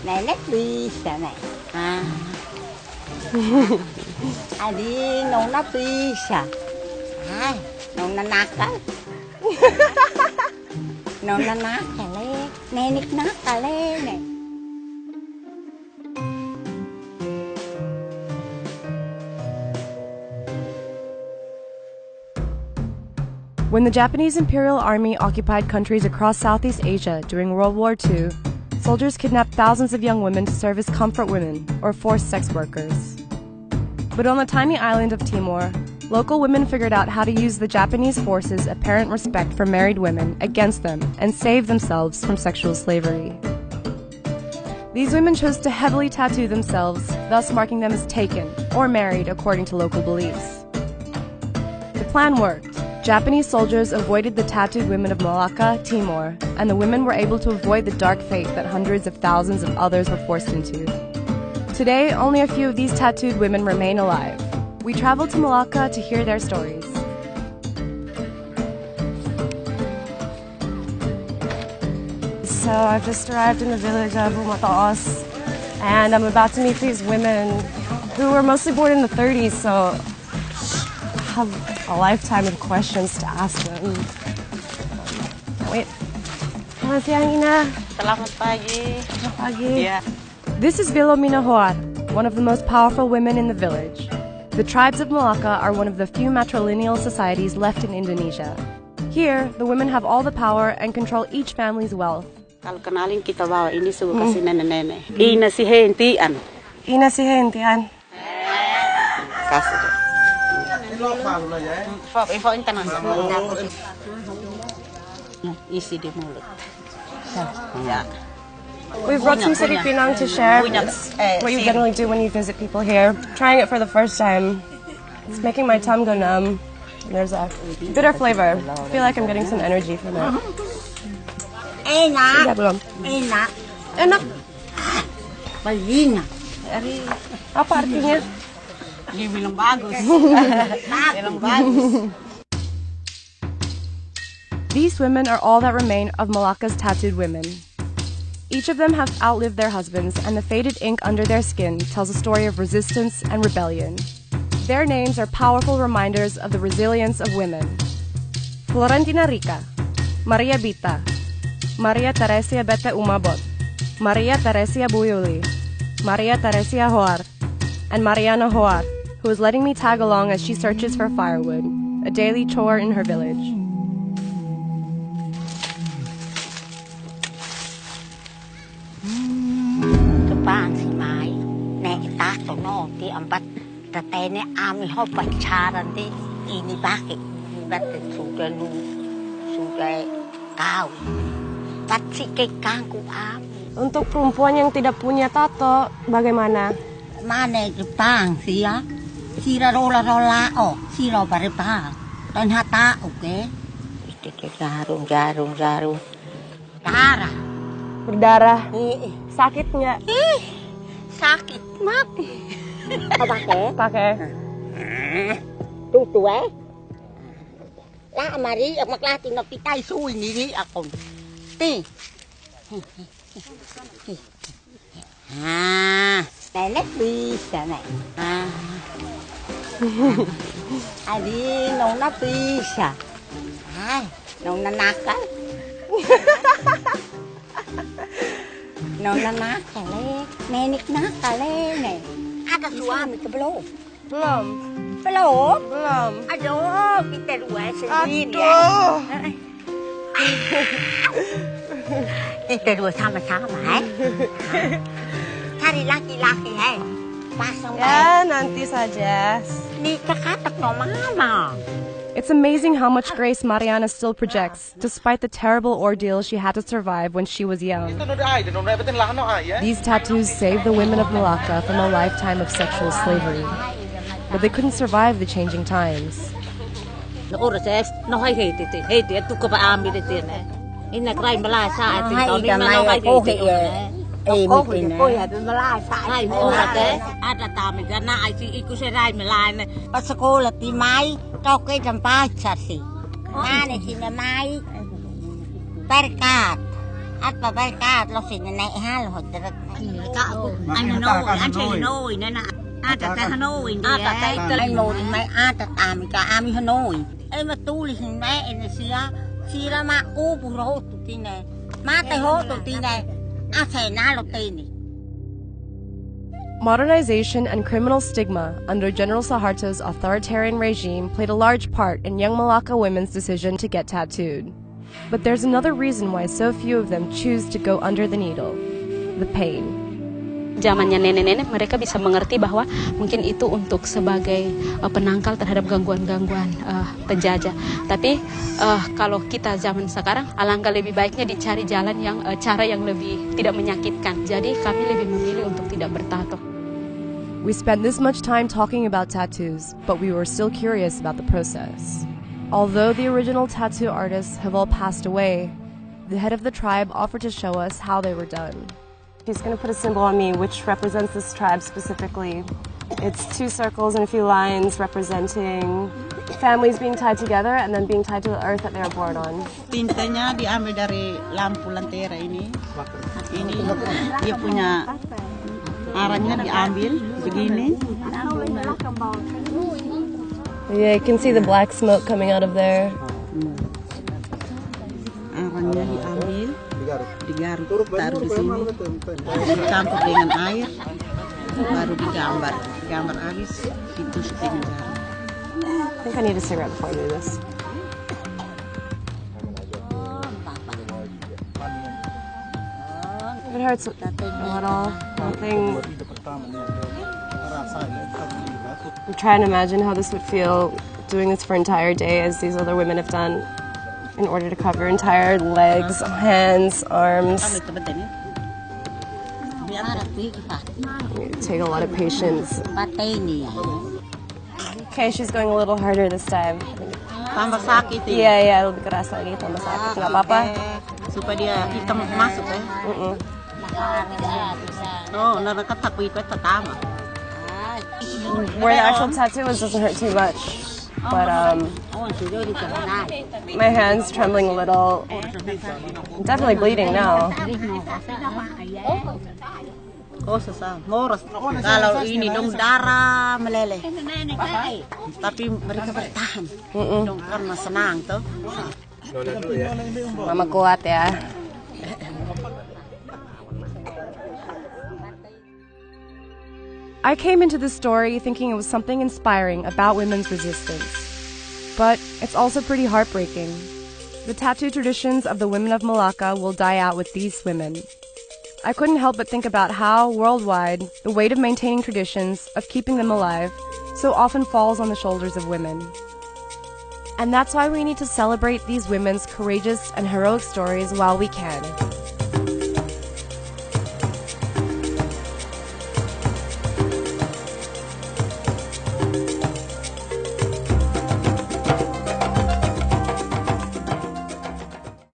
Này nét bisa này. Adi nong na bisa. Nong na naka. Nong na naka le. Nenik naka le ne. When the Japanese Imperial Army occupied countries across Southeast Asia during World War II, soldiers kidnapped thousands of young women to serve as comfort women or forced sex workers. But on the tiny island of Timor, local women figured out how to use the Japanese forces' apparent respect for married women against them and save themselves from sexual slavery. These women chose to heavily tattoo themselves, thus marking them as taken or married according to local beliefs. The plan worked. Japanese soldiers avoided the tattooed women of Malacca, Timor, and the women were able to avoid the dark fate that hundreds of thousands of others were forced into. Today, only a few of these tattooed women remain alive. We traveled to Malacca to hear their stories. So I've just arrived in the village of Umataos, and I'm about to meet these women who were mostly born in the 30s, so I have a lifetime of questions to ask them. Wait. Selamat siang, Ina. Selamat pagi. Selamat pagi. Yeah. This is Vilomina Hoar, one of the most powerful women in the village. The tribes of Malacca are one of the few matrilineal societies left in Indonesia. Here, the women have all the power and control each family's wealth. Kalau kenalin kita bawa ini suka kasih nenek-nenek. Ina si hentian. Ina si hentian. Kasih. Isi di mulut. Ya. We've brought some sari pinang to share. It's what you generally do when you visit people here. Trying it for the first time. It's making my tongue go numb. There's a bitter flavor. I feel like I'm getting some energy from it. Enak. Sudah belum? Enak. Enak. Balina. Apa artinya? Dia bilang bagus. Bilang bagus. These women are all that remain of Malacca's tattooed women. Each of them have outlived their husbands, and the faded ink under their skin tells a story of resistance and rebellion. Their names are powerful reminders of the resilience of women. Florentina Rica, Maria Bita, Maria Teresia Bete Umabot, Maria Teresia Buyuli, Maria Teresia Hoar, and Mariana Hoar, who is letting me tag along as she searches for firewood, a daily chore in her village. Kepang si Mai, nek tato no ti ambat tatene ami ho pacaran di ini pakai batte sudah kau pasti kekangku ami. Untuk perempuan yang tidak punya tato, bagaimana? Mana Jepang sih ya? Sira rola oh, sira barepang. Dan hata oke. Itu jarum. Darah. Berdarah. Sakit nggak? Sakit mati. Pakai. Tuh lah mari maklah tinggal pitai suwi ni aku. Ti. Nenek bisa nek. Adi nong na bisa. Nong na naka. Nong na naka le. Nenek naka le nek. Ada suami ke belum? Belum. Belum? Belum. Aduh, kita dua sendiri ya. Kita dua sama-sama cari laki-laki pasang Ya, nanti saja. nikah katak no mama. It's amazing how much grace Mariana still projects, despite the terrible ordeal she had to survive when she was young. These tattoos saved the women of Malacca from a lifetime of sexual slavery, but they couldn't survive the changing times. Ada tamu karena ikut serai melalui pas sekolah di Mai toke jempat sasi. Mana sih Mai perkat At babay lo sinanay ha lo darat. Anh Hanoi nên là tại Hanoi đi. Tại Hanoi mai tại ami Hanoi. Em mà tu li hình mẹ em sira ma u bu ro tu ti này. Ma tai ho tu ti này. Sẽ na lo ti này. Modernization and criminal stigma under General Suharto's authoritarian regime played a large part in young Malacca women's decision to get tattooed. But there's another reason why so few of them choose to go under the needle: the pain. Zamannya nenek-nenek mereka bisa mengerti bahwa mungkin itu untuk sebagai penangkal terhadap gangguan-gangguan penjajah. Tapi kalau kita zaman sekarang, alangkah lebih baiknya dicari jalan cara yang lebih tidak menyakitkan. Jadi kami lebih memilih untuk tidak bertato. We spent this much time talking about tattoos, but we were still curious about the process. Although the original tattoo artists have all passed away, the head of the tribe offered to show us how they were done. She's going to put a symbol on me which represents this tribe specifically. It's 2 circles and a few lines representing families being tied together and then being tied to the earth that they were born on. Tintanya diambil dari lampu lentera ini. Ini dia punya arahnya diambil begini. Yeah, you can see the black smoke coming out of there. Arahnya diambil, digaruk, taruh di sini, dicampur dengan air, baru digambar. Gambar habis, ditusuk dengan garam. I think I need a cigarette before I do this. If it hurts a little, nothing. I'm trying to imagine how this would feel doing this for an entire day, as these other women have done, in order to cover entire legs, hands, arms. It take a lot of patience. Okay, she's going a little harder this time. Tambah sakit ya? Iya, lebih keras lagi, tambah sakit. Nggak apa-apa? Supaya dia hitam masuk ya? Oh, narakat takut itu pertama. Where the actual tattoo is doesn't hurt too much, but my hand's trembling a little. I'm definitely bleeding now. Oh, susah, moros. Kalau ini dong darah meleleh. Tapi mereka bertahan. Dong karena senang tuh. Mama kuat ya. I came into this story thinking it was something inspiring about women's resistance. But it's also pretty heartbreaking. The tattoo traditions of the women of Malacca will die out with these women. I couldn't help but think about how, worldwide, the weight of maintaining traditions, of keeping them alive, so often falls on the shoulders of women. And that's why we need to celebrate these women's courageous and heroic stories while we can.